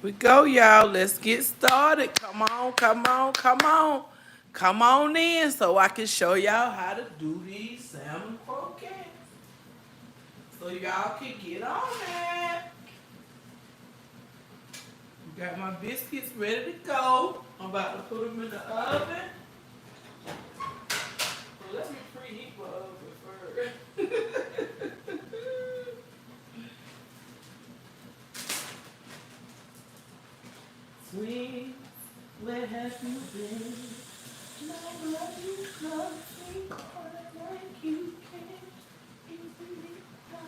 We go, y'all. Let's get started. Come on, come on, come on. Come on in so I can show y'all how to do these salmon croquettes. So y'all can get on that. Got my biscuits ready to go. I'm about to put them in the oven. Well, let me preheat my oven first. Sweet, where have you been? My love you come sweet, like you can easily find.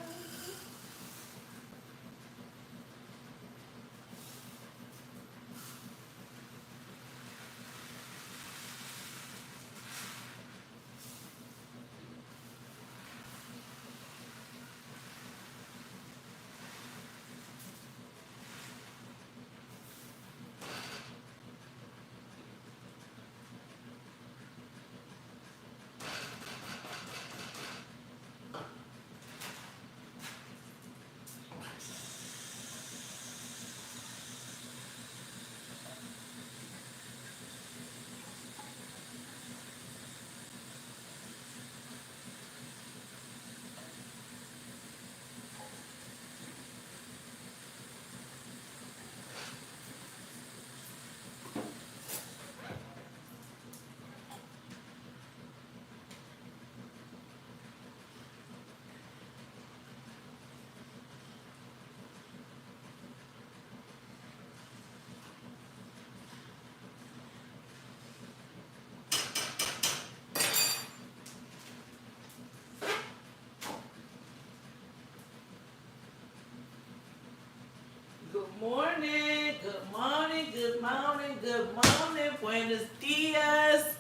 Good morning, good morning, good morning, good morning. Buenos dias.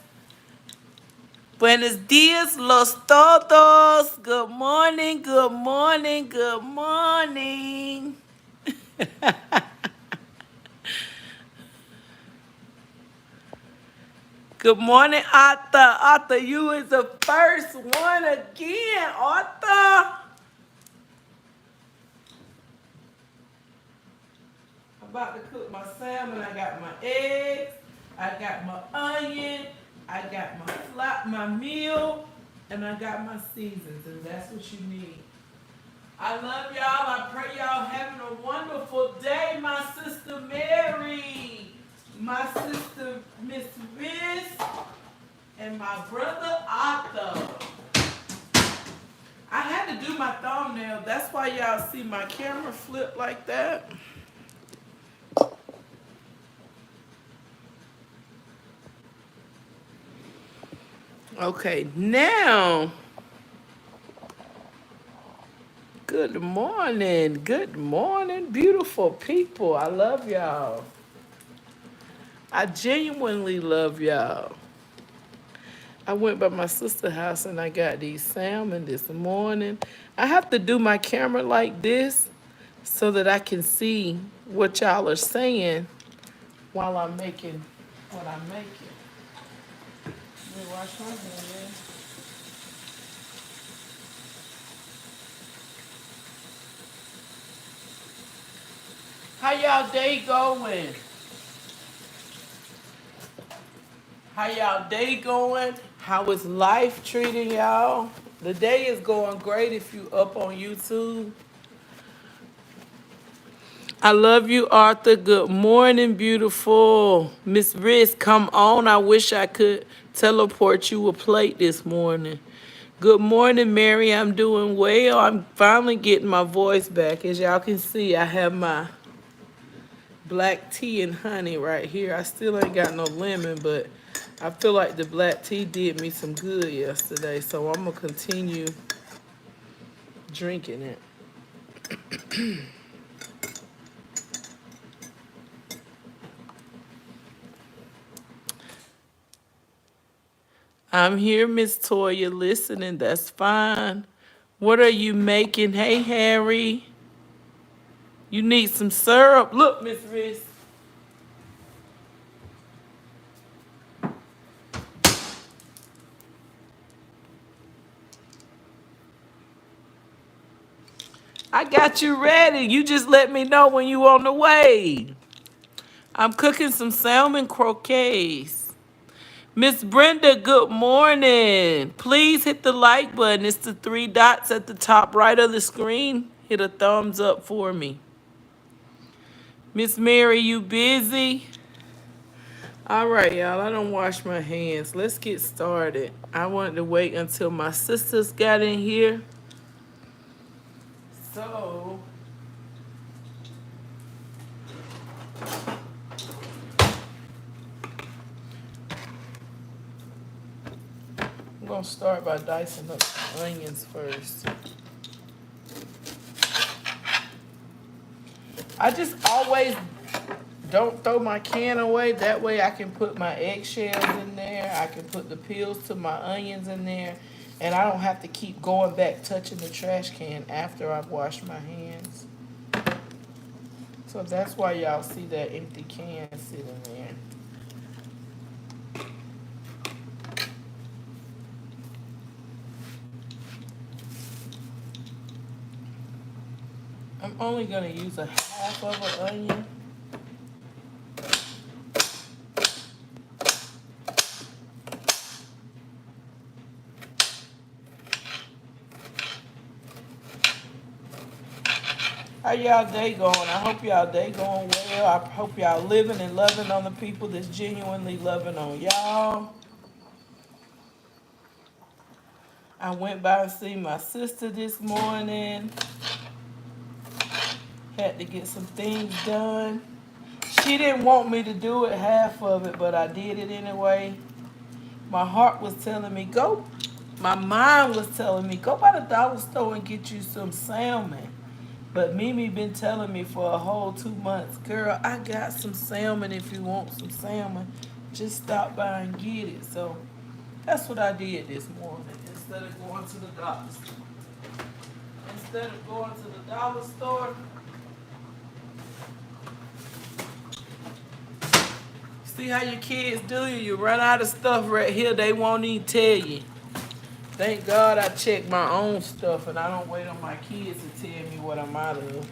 Buenos dias, los todos. Good morning, good morning, good morning. Good morning, Arthur. Arthur, you is the first one again, Arthur. I'm about to cook my salmon. I got my eggs. I got my onion. I got my meal, and I got my seasons, and that's what you need. I love y'all. I pray y'all having a wonderful day. My sister Mary, my sister Miss Riz, and my brother Arthur. I had to do my thumbnail. That's why y'all see my camera flip like that. Okay, now, good morning, beautiful people. I love y'all. I genuinely love y'all. I went by my sister's house and I got these salmon this morning. I have to do my camera like this so that I can see what y'all are saying while I'm making what I'm making. Let me wash my hands. How y'all day going? How y'all day going? How is life treating y'all? The day is going great if you up on YouTube. I love you, Arthur. Good morning, beautiful. Miss Riz, come on. I wish I could teleport you a plate this morning. Good morning, Mary. I'm doing well. I'm finally getting my voice back. As y'all can see, I have my black tea and honey right here. I still ain't got no lemon, but I feel like the black tea did me some good yesterday, so I'm going to continue drinking it. I'm here, Miss Toya, listening. That's fine. What are you making? Hey, Harry. You need some syrup? Look, Miss Riz. I got you ready. You just let me know when you on the way. I'm cooking some salmon croquettes. Miss Brenda, good morning. Please hit the like button. It's the three dots at the top right of the screen. Hit a thumbs up for me. Miss Mary, you busy? All right, y'all. I don't wash my hands. Let's get started. I wanted to wait until my sisters got in here. So, I'm going to start by dicing up some onions first. I just always don't throw my can away. That way I can put my eggshells in there. I can put the peels to my onions in there. And I don't have to keep going back touching the trash can after I've washed my hands. So that's why y'all see that empty can sitting there. I'm only going to use a half of an onion. How y'all day going? I hope y'all day going well. I hope y'all living and loving on the people that's genuinely loving on y'all. I went by and see my sister this morning. Had to get some things done. She didn't want me to do it, half of it, but I did it anyway. My heart was telling me, go. My mind was telling me, go by the dollar store and get you some salmon. But Mimi been telling me for a whole 2 months, girl, I got some salmon if you want some salmon. Just stop by and get it. So that's what I did this morning instead of going to the dollar store. Instead of going to the dollar store, see how your kids do you. You run out of stuff right here, they won't even tell you. Thank God I check my own stuff and I don't wait on my kids to tell me what I'm out of.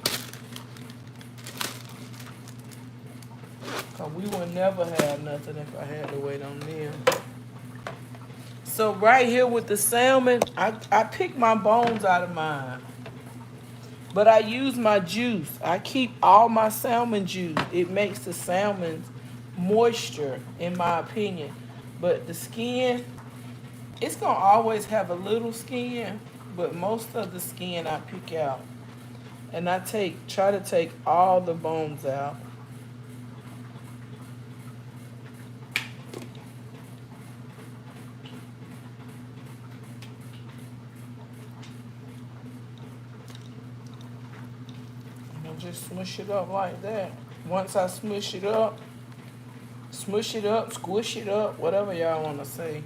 Cause we would never have nothing if I had to wait on them. So right here with the salmon, I pick my bones out of mine. But I use my juice. I keep all my salmon juice. It makes the salmon moisture, in my opinion. But the skin, it's going to always have a little skin, but most of the skin I pick out. And I try to take all the bones out. And just smush it up like that. Once I smush it up, squish it up, whatever y'all want to say.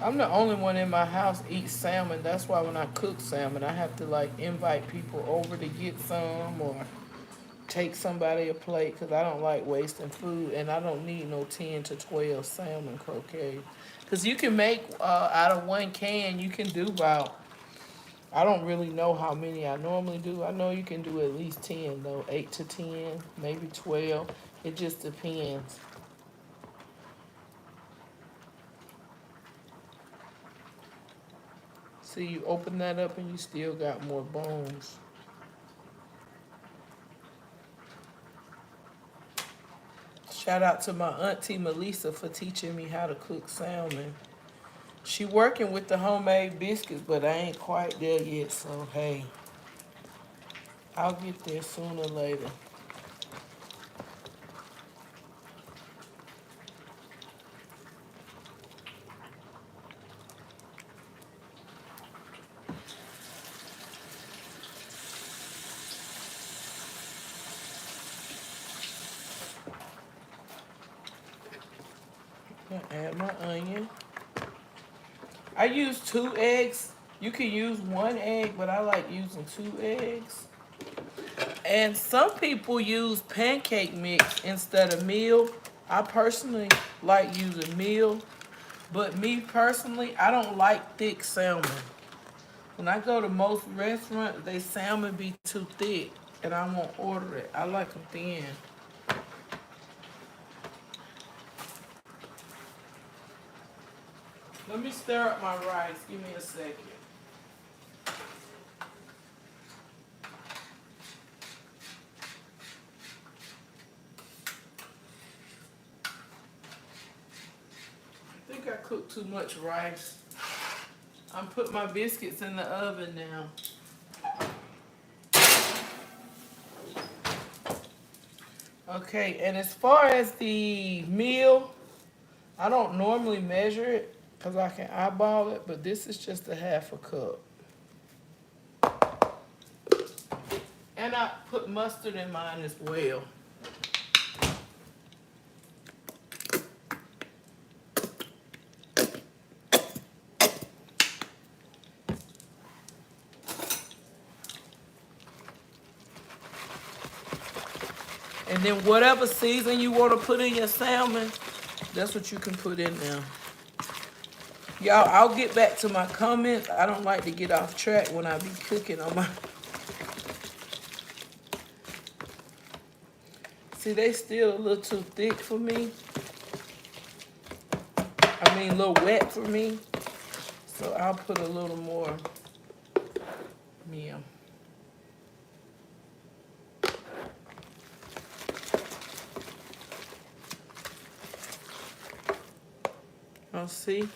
I'm the only one in my house eats salmon. That's why when I cook salmon, I have to like invite people over to get some or take somebody a plate because I don't like wasting food and I don't need no 10 to 12 salmon croquettes. Because you can make, out of one can, you can do about, I don't really know how many I normally do. I know you can do at least 10 though, 8 to 10, maybe 12. It just depends. See, you open that up and you still got more bones. Shout out to my auntie Melissa for teaching me how to cook salmon. She working with the homemade biscuits, but I ain't quite there yet, so hey, I'll get there sooner or later. Add my onion. I use 2 eggs. You can use 1 egg, but I like using 2 eggs. And some people use pancake mix instead of meal. I personally like using meal, but me personally, I don't like thick salmon. When I go to most restaurants, they salmon be too thick, and I won't order it. I like them thin. Let me stir up my rice. Give me a second. I think I cooked too much rice. I'm putting my biscuits in the oven now. Okay, and as far as the meal, I don't normally measure it because I can eyeball it, but this is just a half a cup. And I put mustard in mine as well. And then whatever season you want to put in your salmon, that's what you can put in there. Y'all, I'll get back to my comments. I don't like to get off track when I be cooking on my... See, they still a little too thick for me. I mean, a little wet for me. So I'll put a little more meal. I'll see.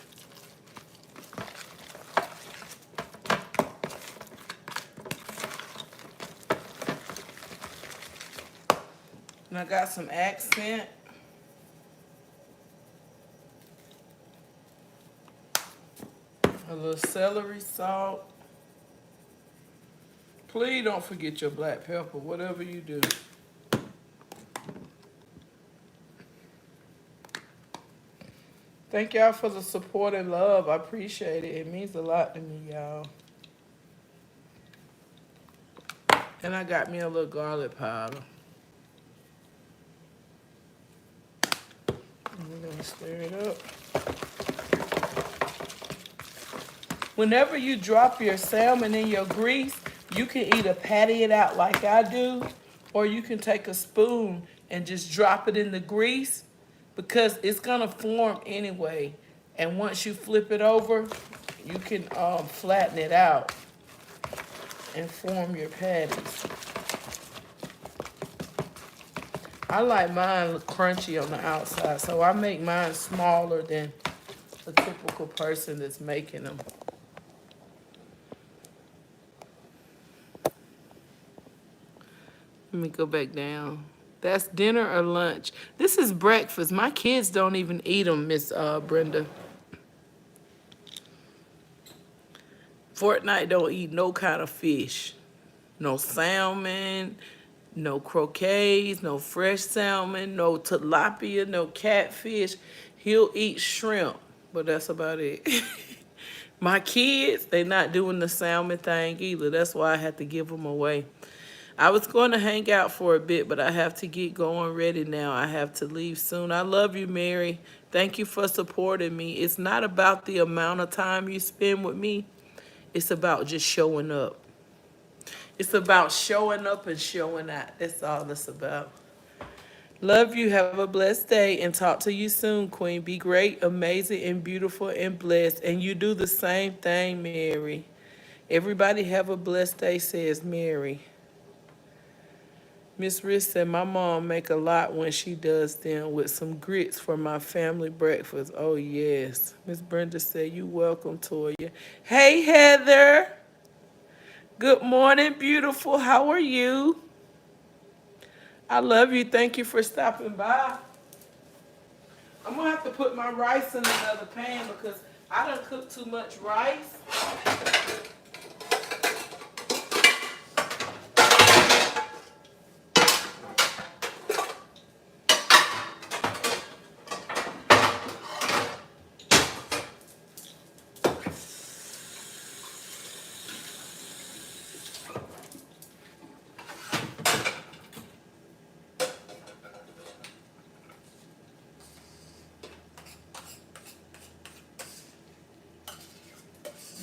And I got some accent. A little celery salt. Please don't forget your black pepper, whatever you do. Thank y'all for the support and love. I appreciate it. It means a lot to me, y'all. And I got me a little garlic powder. We're gonna stir it up. Whenever you drop your salmon in your grease, you can either patty it out like I do, or you can take a spoon and just drop it in the grease because it's gonna form anyway. And once you flip it over, you can flatten it out and form your patties. I like mine crunchy on the outside, so I make mine smaller than a typical person that's making them. Let me go back down. That's dinner or lunch. This is breakfast. My kids don't even eat them, Miss Brenda. Fortnite don't eat no kind of fish. No salmon, no croquettes, no fresh salmon, no tilapia, no catfish. He'll eat shrimp, but that's about it. My kids, they not doing the salmon thing either. That's why I had to give them away. I was going to hang out for a bit, but I have to get going ready now. I have to leave soon. I love you, Mary. Thank you for supporting me. It's not about the amount of time you spend with me. It's about just showing up. It's about showing up and showing out. That's all it's about. Love you. Have a blessed day and talk to you soon, Queen. Be great, amazing, and beautiful and blessed. And you do the same thing, Mary. Everybody have a blessed day, says Mary. Miss Riss said, my mom make a lot when she does them with some grits for my family breakfast. Oh, yes. Miss Brenda said, you welcome, Toya. Hey, Heather. Good morning, beautiful. How are you? I love you. Thank you for stopping by. I'm going to have to put my rice in another pan because I done cooked too much rice.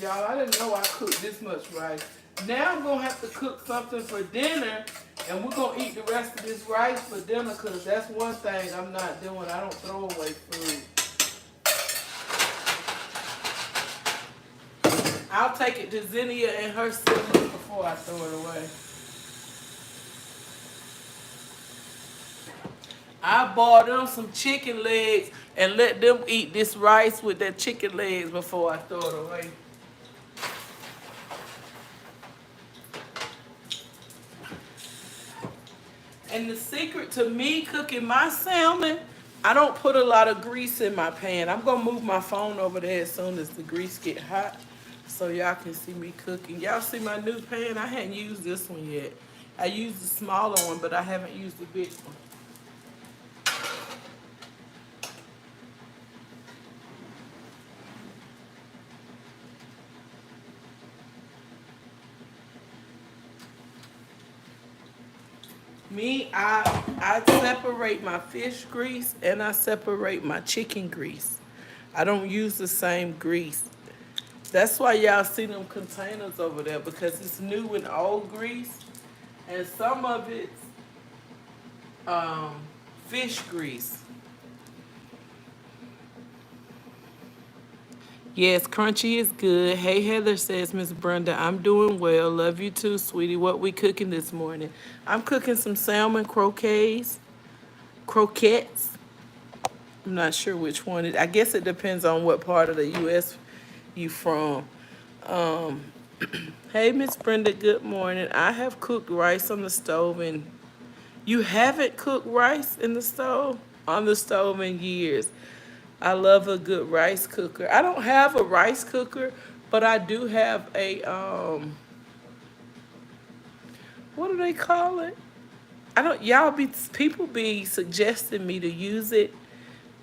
Y'all, I didn't know I cooked this much rice. Now I'm gonna have to cook something for dinner, and we're gonna eat the rest of this rice for dinner, cause that's one thing I'm not doing. I don't throw away food. I'll take it to Zinnia and her siblings before I throw it away. I bought them some chicken legs and let them eat this rice with their chicken legs before I throw it away. And the secret to me cooking my salmon, I don't put a lot of grease in my pan. I'm gonna move my phone over there as soon as the grease get hot so y'all can see me cooking. Y'all see my new pan? I hadn't used this one yet. I used the smaller one, but I haven't used the big one. Me, I separate my fish grease and I separate my chicken grease. I don't use the same grease. That's why y'all see them containers over there, because it's new and old grease, and some of it's um, fish grease. Yes, crunchy is good. Hey, Heather says, Miss Brenda, I'm doing well. Love you too, sweetie. What we cooking this morning? I'm cooking some salmon croquettes. I'm not sure which one. I guess it depends on what part of the U.S. you from. Um, hey, Miss Brenda, good morning. I have cooked rice on the stove, and you haven't cooked rice in the stove? On the stove in years. I love a good rice cooker. I don't have a rice cooker, but I do have a what do they call it? I don't y'all be people be suggesting me to use it,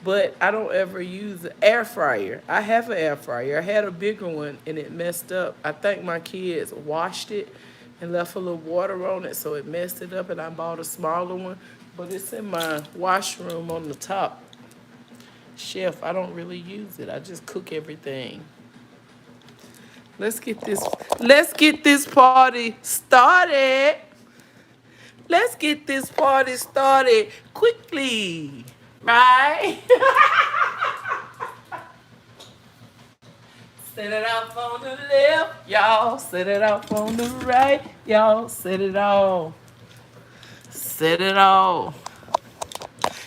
but I don't ever use an air fryer. I have an air fryer. I had a bigger one and it messed up. I think my kids washed it and left a little water on it, so it messed it up, and I bought a smaller one, but it's in my washroom on the top shelf. I don't really use it. I just cook everything. Let's get this party started. Let's get this party started quickly. Right? Set it off on the left, y'all. Set it off on the right, y'all. Set it off. Set it off.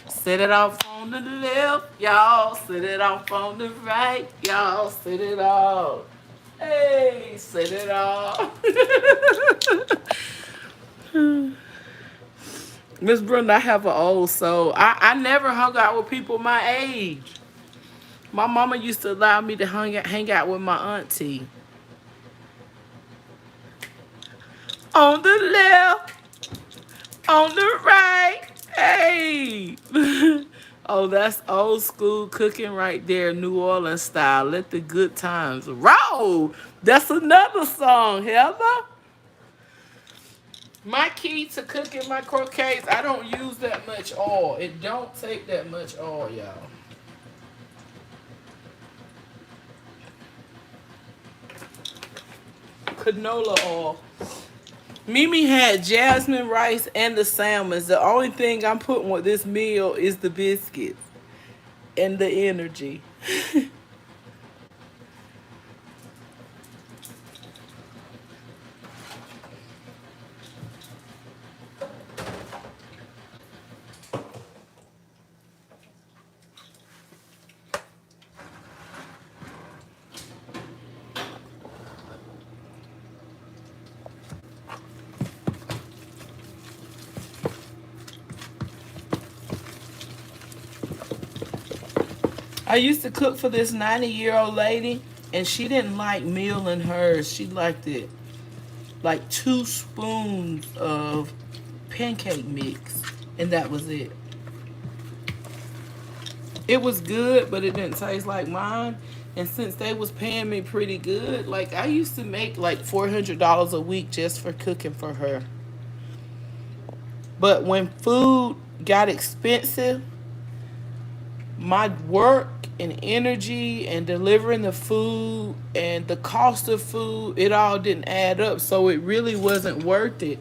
Set it off on the left, y'all. Set it off on the right, y'all. Set it off. Hey, set it off. Miss Brenda, I have an old soul. I never hung out with people my age. My mama used to allow me to hang out with my auntie. On the left, on the right. Hey. Oh, that's old school cooking right there, New Orleans style. Let the good times roll. That's another song, Heather. My key to cooking my croquettes, I don't use that much oil. It don't take that much oil, y'all. Canola oil. Mimi had jasmine rice and the salmons. The only thing I'm putting with this meal is the biscuits and the energy. I used to cook for this 90-year-old lady, and she didn't like meal in hers. She liked it like 2 spoons of pancake mix, and that was it. It was good, but it didn't taste like mine. And since they was paying me pretty good, like I used to make like $400 a week just for cooking for her. But when food got expensive, my work and energy and delivering the food and the cost of food, it all didn't add up. So it really wasn't worth it.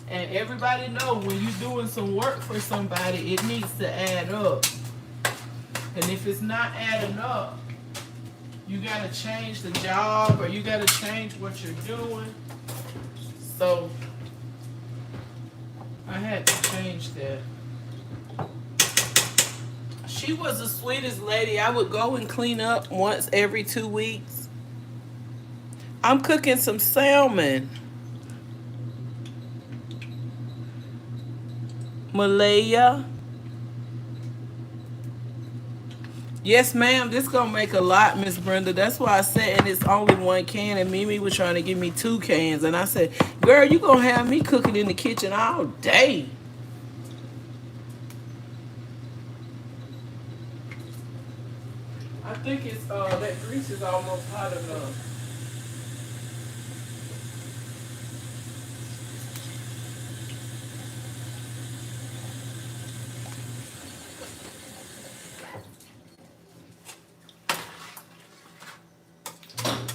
And everybody know when you're doing some work for somebody, it needs to add up. And if it's not adding up, you gotta change the job or you gotta change what you're doing. So I had to change that. She was the sweetest lady. I would go and clean up once every 2 weeks. I'm cooking some salmon. Malaya. Yes, ma'am. This gonna make a lot, Miss Brenda. That's why I said, and it's only one can. And Mimi was trying to give me 2 cans, and I said, "Girl, you gonna have me cooking in the kitchen all day?" I think it's that grease is almost hot enough.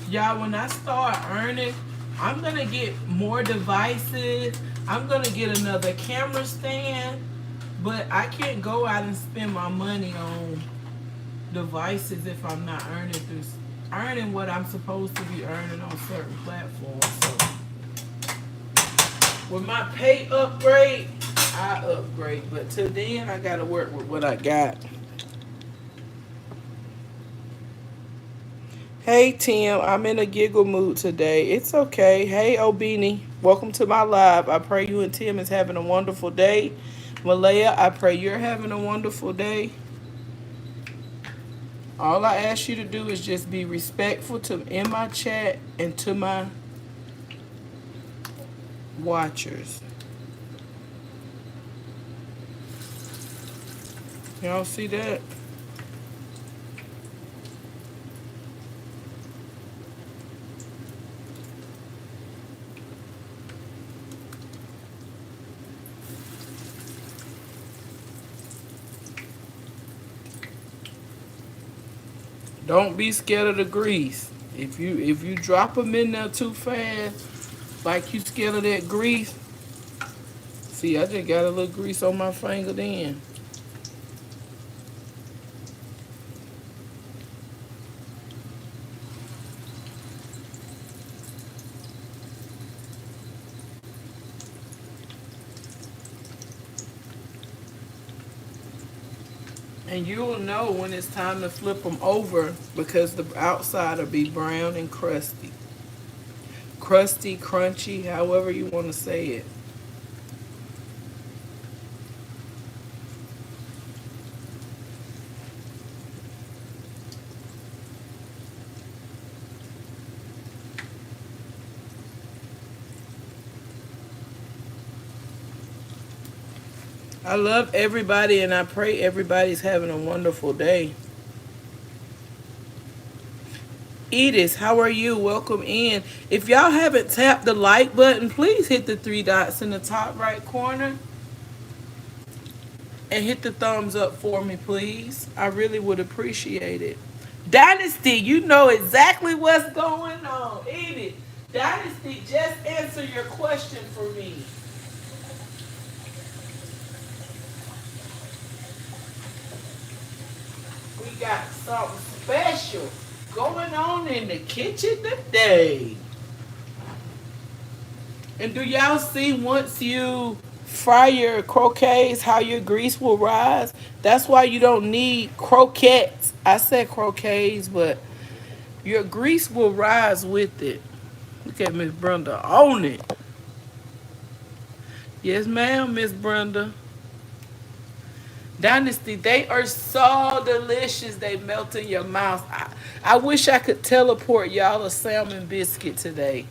Y'all, when I start earning, I'm gonna get more devices. I'm gonna get another camera stand, but I can't go out and spend my money on devices if I'm not earning what I'm supposed to be earning on certain platforms. So with my pay upgrade, I upgrade. But till then, I gotta work with what I got. Hey Tim, I'm in a giggle mood today. It's okay. Hey Obini, welcome to my live. I pray you and Tim is having a wonderful day. Malaya, I pray you're having a wonderful day. All I ask you to do is just be respectful to in my chat and to my watchers. Y'all see that? Don't be scared of the grease. If you drop them in there too fast, like you scared of that grease. See, I just got a little grease on my finger then. And you'll know when it's time to flip them over because the outside will be brown and crusty. Crusty, crunchy, however you want to say it. I love everybody and I pray everybody's having a wonderful day. Edith, how are you? Welcome in. If y'all haven't tapped the like button, please hit the 3 dots in the top right corner and hit the thumbs up for me, please. I really would appreciate it. Dynasty, you know exactly what's going on. Edith, Dynasty, just answer your question for me. We got something special going on in the kitchen today. And do y'all see once you fry your croquettes how your grease will rise? That's why you don't need croquettes. I said croquettes, but your grease will rise with it. Look at Miss Brenda on it. Yes, ma'am, Miss Brenda. Dynasty, they are so delicious. They melt in your mouth. I wish I could teleport y'all a salmon biscuit today.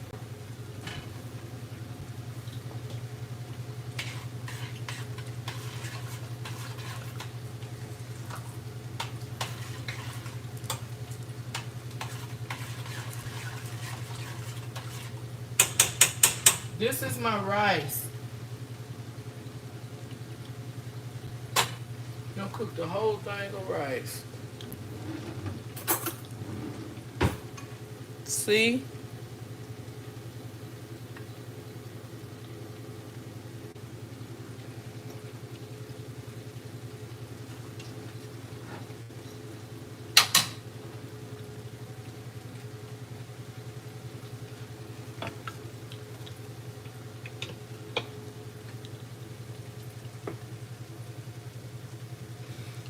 This is my rice. Don't cook the whole thing of rice. See?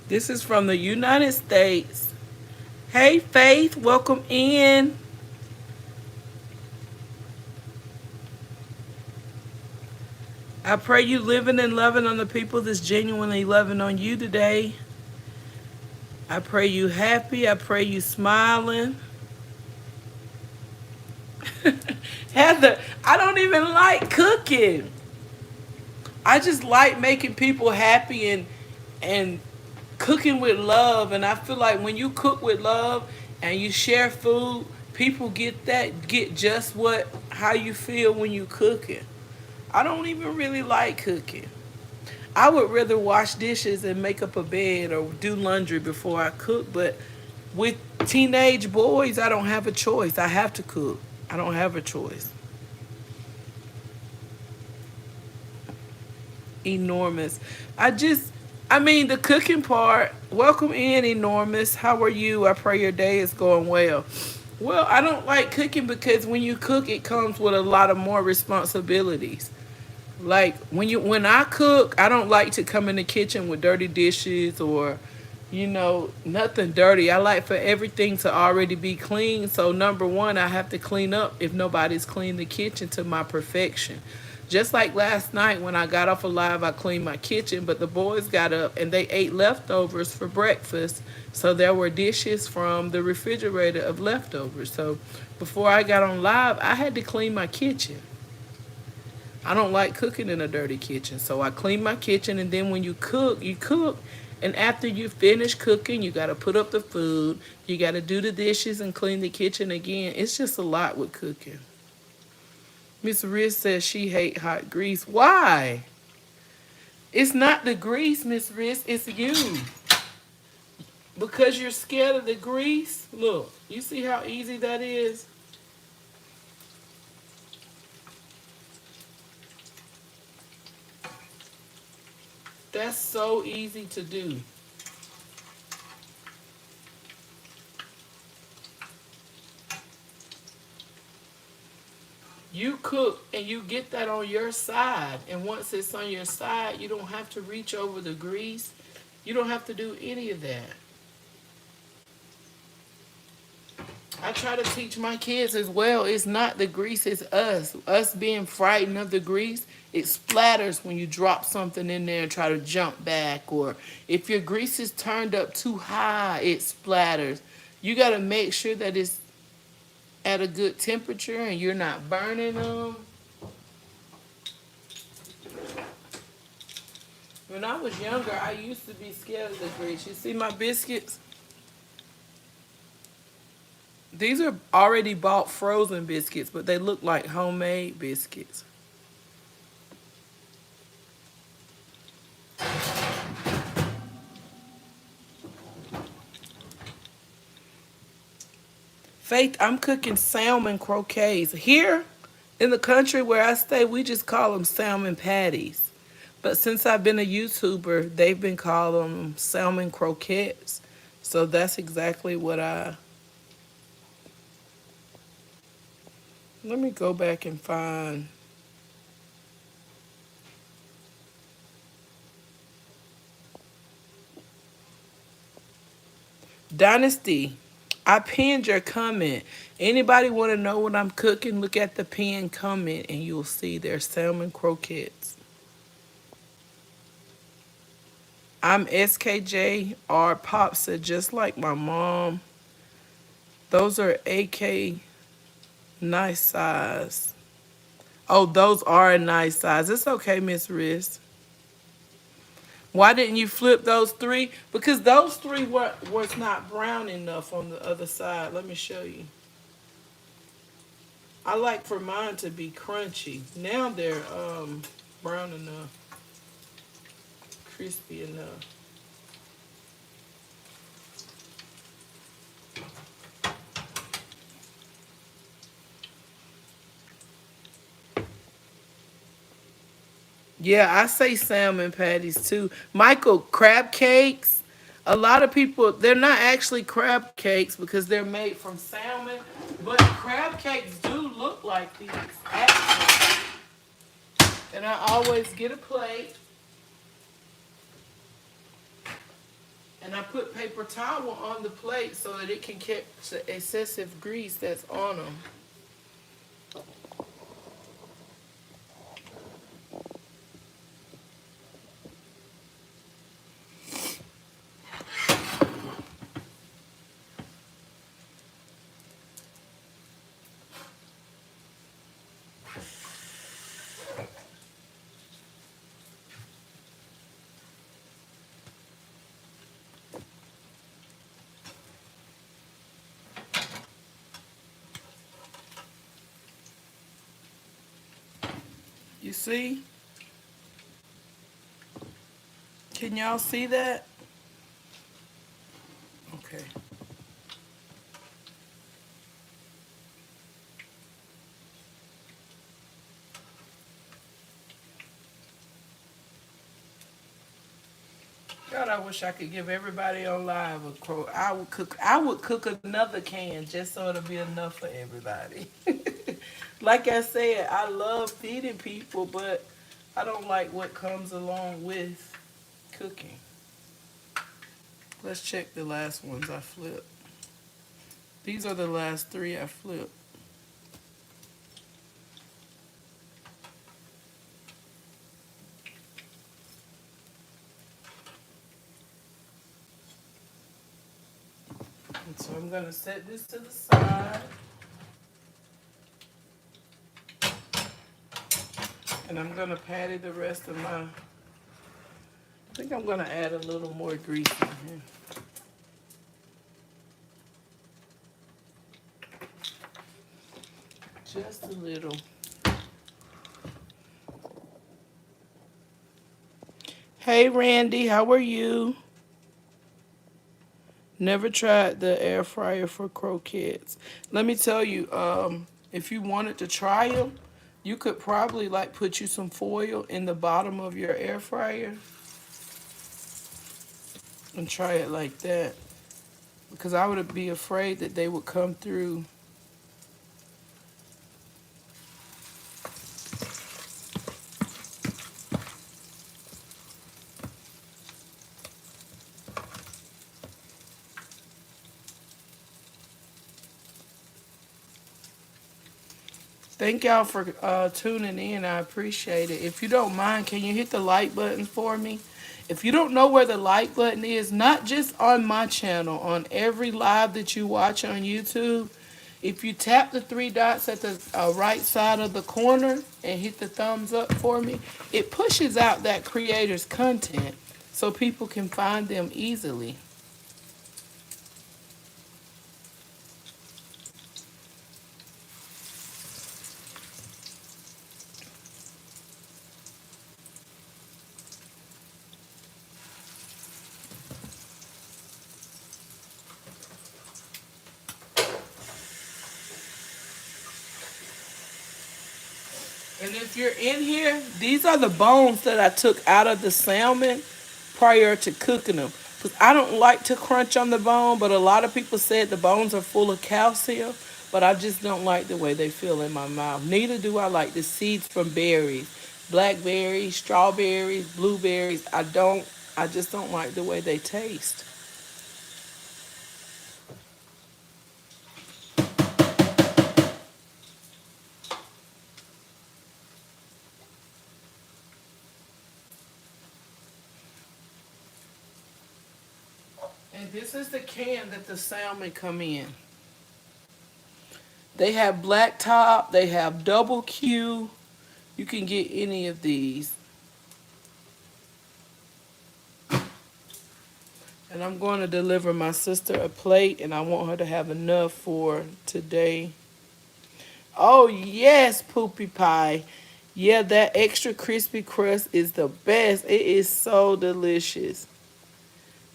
This is from the United States. Hey, Faith, welcome in. I pray you living and loving on the people that's genuinely loving on you today. I pray you happy. I pray you smiling. Heather, I don't even like cooking. I just like making people happy and cooking with love. And I feel like when you cook with love and you share food, people get just what how you feel when you cooking. I don't even really like cooking. I would rather wash dishes and make up a bed or do laundry before I cook, but with teenage boys, I don't have a choice. I have to cook. I don't have a choice. Enormous. I mean, the cooking part. Welcome in, Enormous. How are you? I pray your day is going well. Well, I don't like cooking because when you cook, it comes with a lot of more responsibilities. Like when I cook, I don't like to come in the kitchen with dirty dishes or nothing dirty. I like for everything to already be clean. So number one, I have to clean up if nobody's cleaned the kitchen to my perfection. Just like last night when I got off of live, I cleaned my kitchen, but the boys got up and they ate leftovers for breakfast. So there were dishes from the refrigerator of leftovers. So before I got on live, I had to clean my kitchen. I don't like cooking in a dirty kitchen. So I clean my kitchen, and then when you cook, and after you finish cooking, you got to put up the food, you got to do the dishes and clean the kitchen again. It's just a lot with cooking. Miss Riz says she hate hot grease. Why? It's not the grease, Miss Riz, it's you. Because you're scared of the grease. Look, you see how easy that is? That's so easy to do. You cook and you get that on your side. And once it's on your side, you don't have to reach over the grease. You don't have to do any of that. I try to teach my kids as well. It's not the grease, it's us. Us being frightened of the grease, it splatters when you drop something in there and try to jump back. Or if your grease is turned up too high, it splatters. You got to make sure that it's at a good temperature and you're not burning them. When I was younger, I used to be scared of the grease. You see my biscuits? These are already bought frozen biscuits, but they look like homemade biscuits. Faith, I'm cooking salmon croquettes. Here in the country where I stay, we just call them salmon patties. But since I've been a YouTuber, they've been calling them salmon croquettes. So that's exactly what let me go back and find. Dynasty, I pinned your comment. Anybody want to know what I'm cooking? Look at the pinned comment and you'll see there's salmon croquettes. I'm SKJ or Pop said just like my mom. Those are AK nice size. Oh, those are a nice size. It's okay, Miss Riz. Why didn't you flip those three? Because those three was not brown enough on the other side. Let me show you. I like for mine to be crunchy. Now they're brown enough, crispy enough. Yeah, I say salmon patties too. Michael, crab cakes. A lot of people, they're not actually crab cakes because they're made from salmon, but crab cakes do look like these, actually. And I always get a plate and I put paper towel on the plate so that it can catch the excessive grease that's on them. You see? Can y'all see that? Okay. God, I wish I could give everybody on live a quote. I would cook another can just so it'll be enough for everybody. Like I said, I love feeding people, but I don't like what comes along with cooking. Let's check the last ones I flipped. These are the last three I flipped. And so I'm gonna set this to the side. And I'm gonna patty the rest of my, I think I'm gonna add a little more grease in here. Just a little. Hey Randy, how are you? Never tried the air fryer for croquettes. Let me tell you, if you wanted to try them, you could probably like put you some foil in the bottom of your air fryer and try it like that. Because I would be afraid that they would come through. Thank y'all for tuning in. I appreciate it. If you don't mind, can you hit the like button for me? If you don't know where the like button is, not just on my channel, on every live that you watch on YouTube, if you tap the three dots at the right side of the corner and hit the thumbs up for me, it pushes out that creator's content so people can find them easily. And if you're in here, these are the bones that I took out of the salmon prior to cooking them. Because I don't like to crunch on the bone, but a lot of people said the bones are full of calcium, but I just don't like the way they feel in my mouth. Neither do I like the seeds from berries, blackberries, strawberries, blueberries. I just don't like the way they taste. And this is the can that the salmon come in. They have black top, they have double Q. You can get any of these. And I'm going to deliver my sister a plate, and I want her to have enough for today. Oh, yes, Poopy Pie. Yeah, that extra crispy crust is the best. It is so delicious.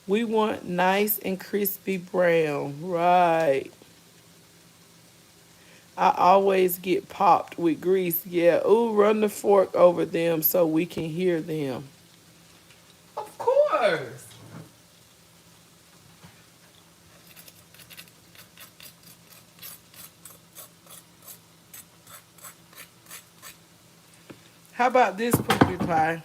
We want nice and crispy brown. Right. I always get popped with grease. Yeah. Ooh, run the fork over them so we can hear them. Of course. How about this poopy pie?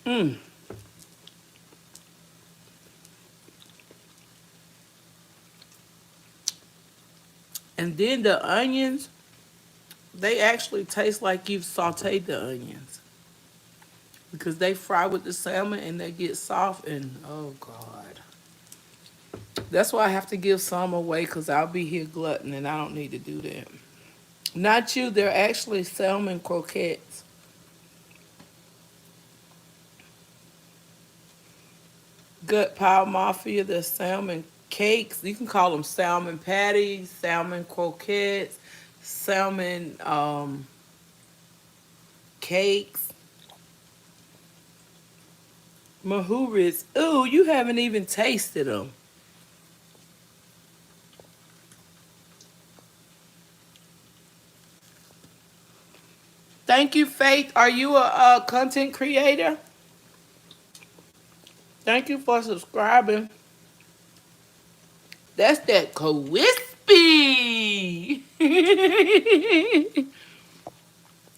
Mm. And then the onions, they actually taste like you've sauteed the onions because they fry with the salmon and they get soft and oh god. That's why I have to give some away because I'll be here glutton and I don't need to do that. Not you, they're actually salmon croquettes. Gut Pile Mafia, the salmon cakes. You can call them salmon patties, salmon croquettes, salmon cakes. Mahuris. Ooh, you haven't even tasted them. Thank you, Faith. Are you a content creator? Thank you for subscribing. That's that crispy.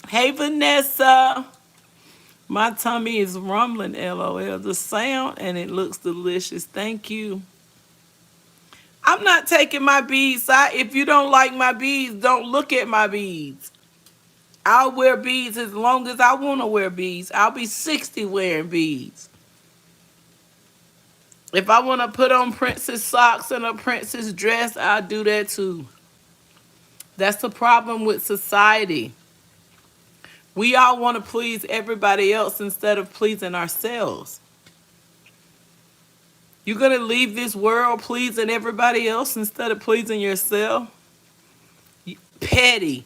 Hey, Vanessa. My tummy is rumbling, lol. The sound and it looks delicious. Thank you. I'm not taking my beads. If you don't like my beads, don't look at my beads. I'll wear beads as long as I want to wear beads. I'll be 60 wearing beads. If I want to put on princess socks and a princess dress, I'll do that too. That's the problem with society. We all want to please everybody else instead of pleasing ourselves. You're going to leave this world pleasing everybody else instead of pleasing yourself? Petty.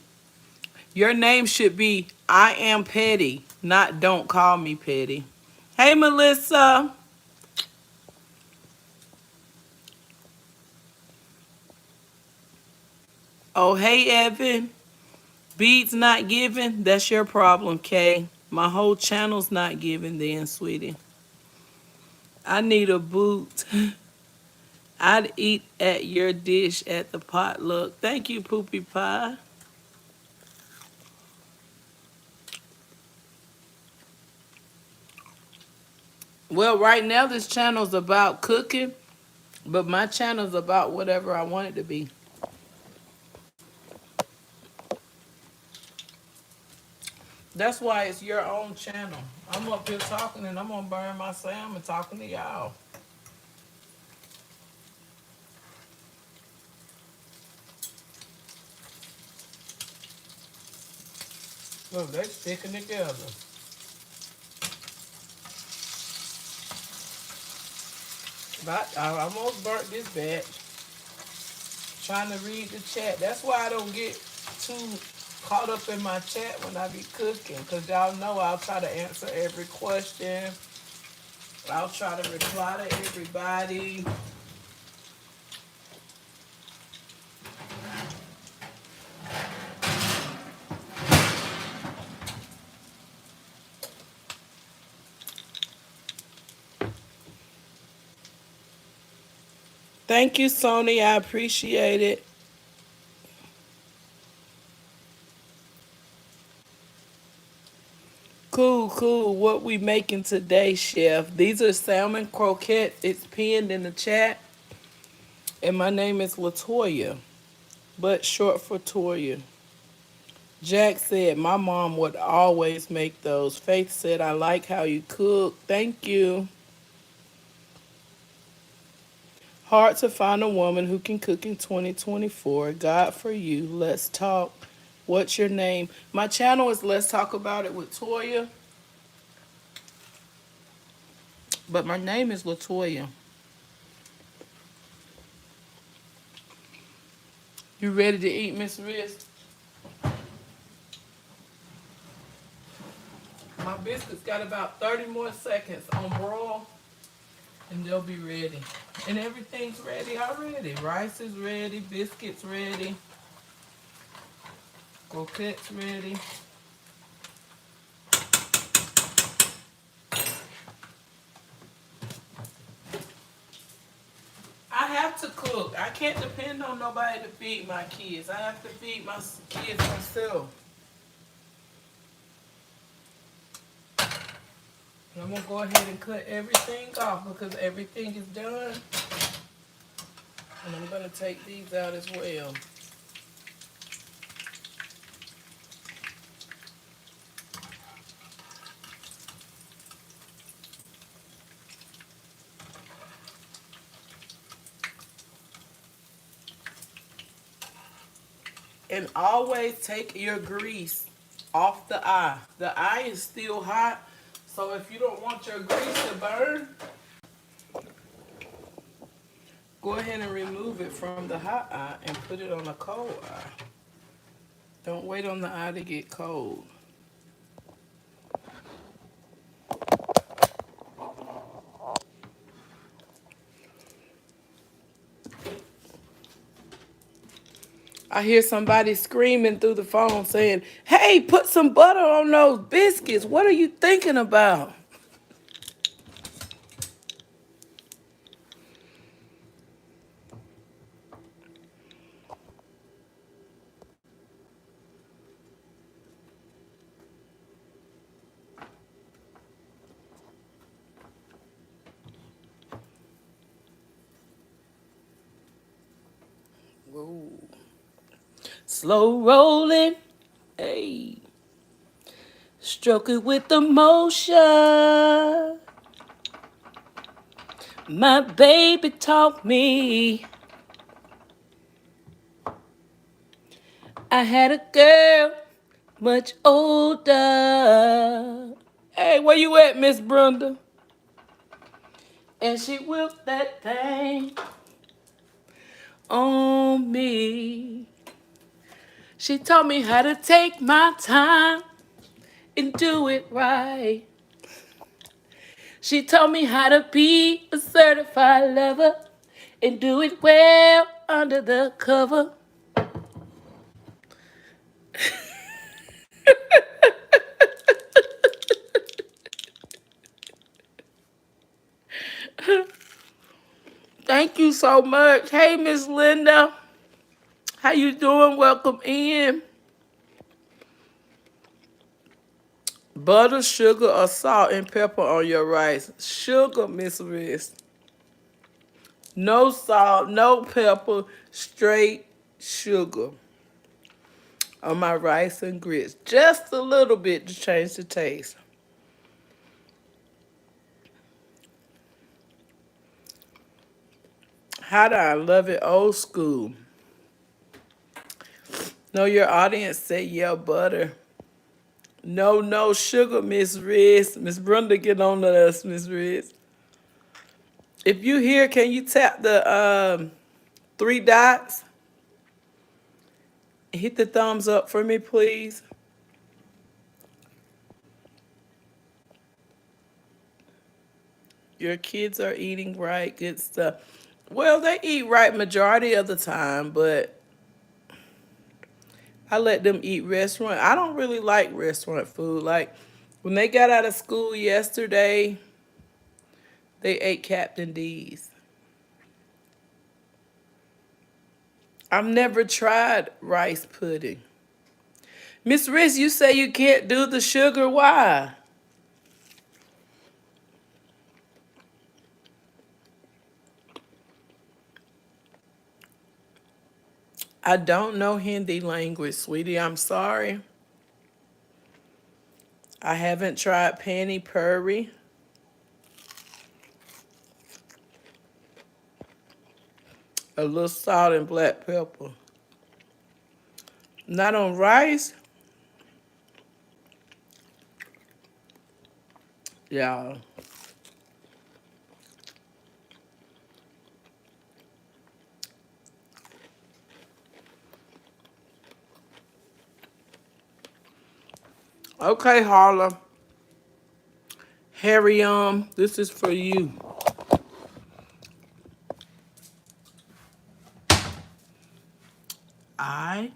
Your name should be I am petty, not don't call me petty. Hey, Melissa. Oh, hey, Evan. Beats not giving? That's your problem, Kay. My whole channel's not giving then, sweetie. I need a boot. I'd eat at your dish at the potluck. Thank you, Poopy Pie. Well, right now this channel's about cooking, but my channel's about whatever I want it to be. That's why it's your own channel. I'm up here talking and I'm gonna burn my salmon talking to y'all. Look, they sticking together. But I almost burnt this batch. Trying to read the chat. That's why I don't get too caught up in my chat when I be cooking. Because y'all know I'll try to answer every question. I'll try to reply to everybody. Thank you, Sony. I appreciate it. Cool, cool. What we making today, chef? These are salmon croquettes. It's pinned in the chat. And my name is Latoya, but short for Toya. Jack said, my mom would always make those. Faith said, I like how you cook. Thank you. Hard to find a woman who can cook in 2024. God for you. Let's talk. What's your name? My channel is Let's Talk About It with Toya. But my name is Latoya. You ready to eat, Miss Riz? My biscuits got about 30 more seconds on broil, and they'll be ready. And everything's ready already. Rice is ready, biscuits ready, croquettes ready. I have to cook. I can't depend on nobody to feed my kids. I have to feed my kids myself. And I'm gonna go ahead and cut everything off because everything is done. And I'm gonna take these out as well. And always take your grease off the eye. The eye is still hot, so if you don't want your grease to burn, go ahead and remove it from the hot eye and put it on a cold eye. Don't wait on the eye to get cold. I hear somebody screaming through the phone saying, "Hey, put some butter on those biscuits. What are you thinking about?" Whoa. Slow rolling, hey. Stroke it with emotion. My baby taught me. I had a girl much older. Hey, where you at, Miss Brenda? And she whipped that thing on me. She taught me how to take my time and do it right. She taught me how to be a certified lover and do it well under the cover. Thank you so much. Hey, Miss Linda. How you doing? Welcome in. Butter, sugar, or salt and pepper on your rice. Sugar, Miss Riz. No salt, no pepper, straight sugar on my rice and grits. Just a little bit to change the taste. How do I love it? Old school. Know your audience say, yeah, butter. No, no sugar, Miss Riz. Miss Brenda, get on to us, Miss Riz. If you here, can you tap the three dots? Hit the thumbs up for me, please. Your kids are eating right, good stuff. Well, they eat right majority of the time, but I let them eat restaurant. I don't really like restaurant food. Like when they got out of school yesterday, they ate Captain D's. I've never tried rice pudding. Miss Riz, you say you can't do the sugar. Why? I don't know Hindi language, sweetie. I'm sorry. I haven't tried pani puri. A little salt and black pepper. Not on rice. Yeah. Okay, Harlem. Harry, this is for you. I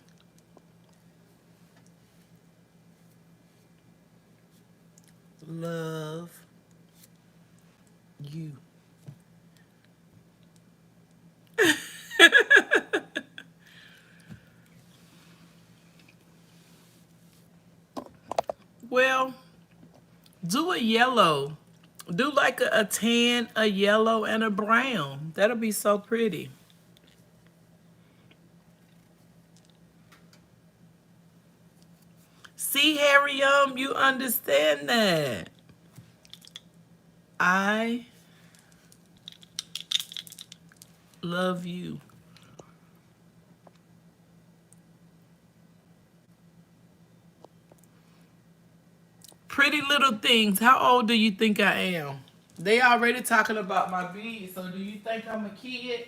love you. Well, do a yellow. Do like a tan, a yellow, and a brown. That'll be so pretty. See, Harry, you understand that. I love you. Pretty little things. How old do you think I am? They already talking about my beads, so do you think I'm a kid?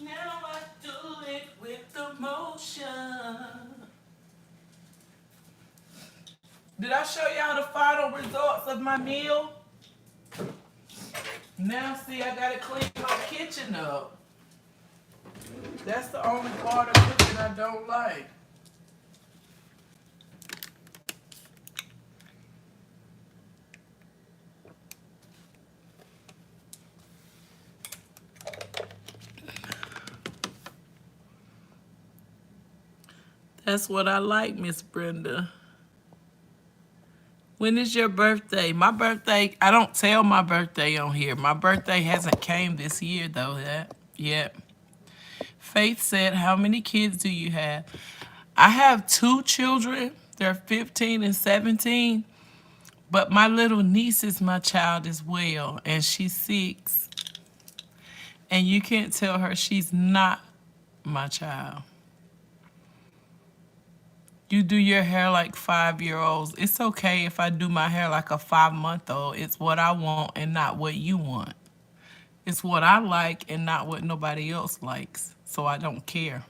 Now I do it with emotion. Did I show y'all the final results of my meal? Now see, I gotta clean my kitchen up. That's the only part of cooking I don't like. That's what I like, Miss Brenda. When is your birthday? My birthday, I don't tell my birthday on here. My birthday hasn't came this year though, yet. Faith said, how many kids do you have? I have two children. They're 15 and 17. But my little niece is my child as well, and she's 6. And you can't tell her she's not my child. You do your hair like 5-year-olds. It's okay if I do my hair like a 5-month-old. It's what I want and not what you want. It's what I like and not what nobody else likes. So I don't care.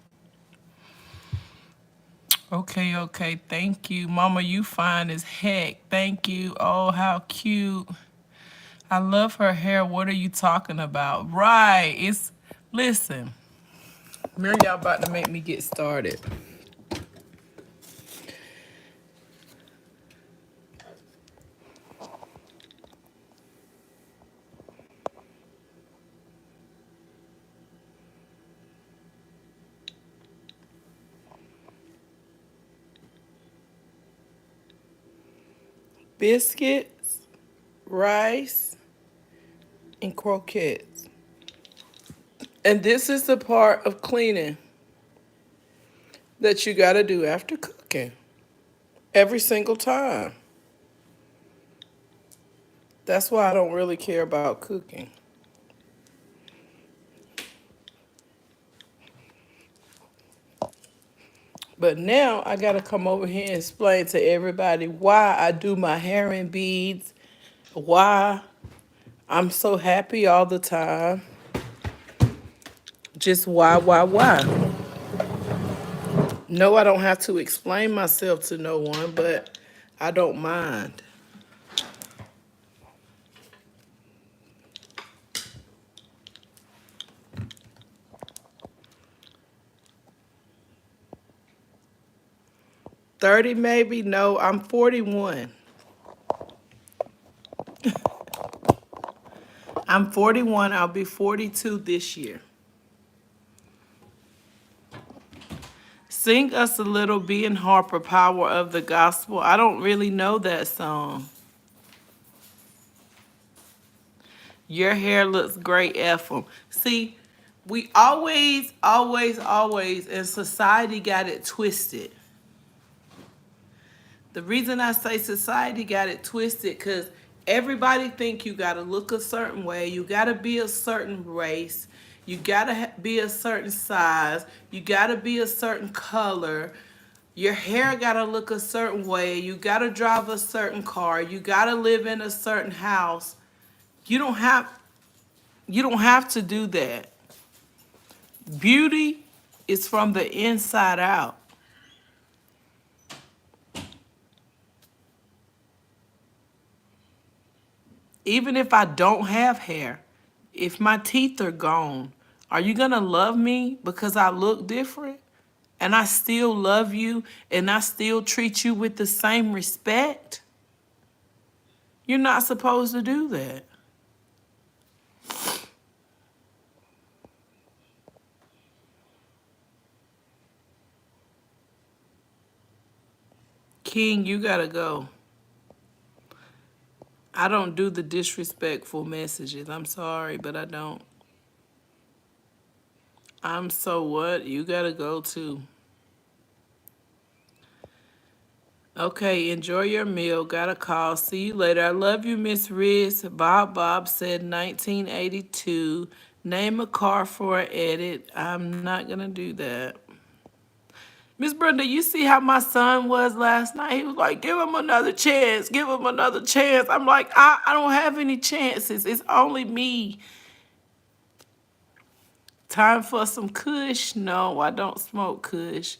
Okay, okay. Thank you. Mama, you fine as heck. Thank you. Oh, how cute. I love her hair. What are you talking about? Right. Listen. Mary, y'all about to make me get started. Biscuits, rice, and croquettes. And this is the part of cleaning that you got to do after cooking. Every single time. That's why I don't really care about cooking. But now I got to come over here and explain to everybody why I do my hair in beads, why I'm so happy all the time. Just why? No, I don't have to explain myself to no one, but I don't mind. $30 maybe? No, I'm 41. I'm 41. I'll be 42 this year. Sing us a little being Harper, Power of the Gospel. I don't really know that song. Your hair looks great, Ephraim. See, we always in society got it twisted. The reason I say society got it twisted because everybody think you got to look a certain way. You got to be a certain race. You got to be a certain size. You got to be a certain color. Your hair got to look a certain way. You got to drive a certain car. You got to live in a certain house. You don't have to do that. Beauty is from the inside out. Even if I don't have hair, if my teeth are gone, are you gonna love me because I look different? And I still love you and I still treat you with the same respect? You're not supposed to do that. King, you gotta go. I don't do the disrespectful messages. I'm sorry, but I don't. I'm so what? You gotta go too. Okay, enjoy your meal. Got a call. See you later. I love you, Miss Riz. Bob said 1982. Name a car for an edit. I'm not gonna do that. Miss Brenda, you see how my son was last night? He was like, give him another chance. Give him another chance. I'm like, I don't have any chances. It's only me. Time for some kush? No, I don't smoke kush.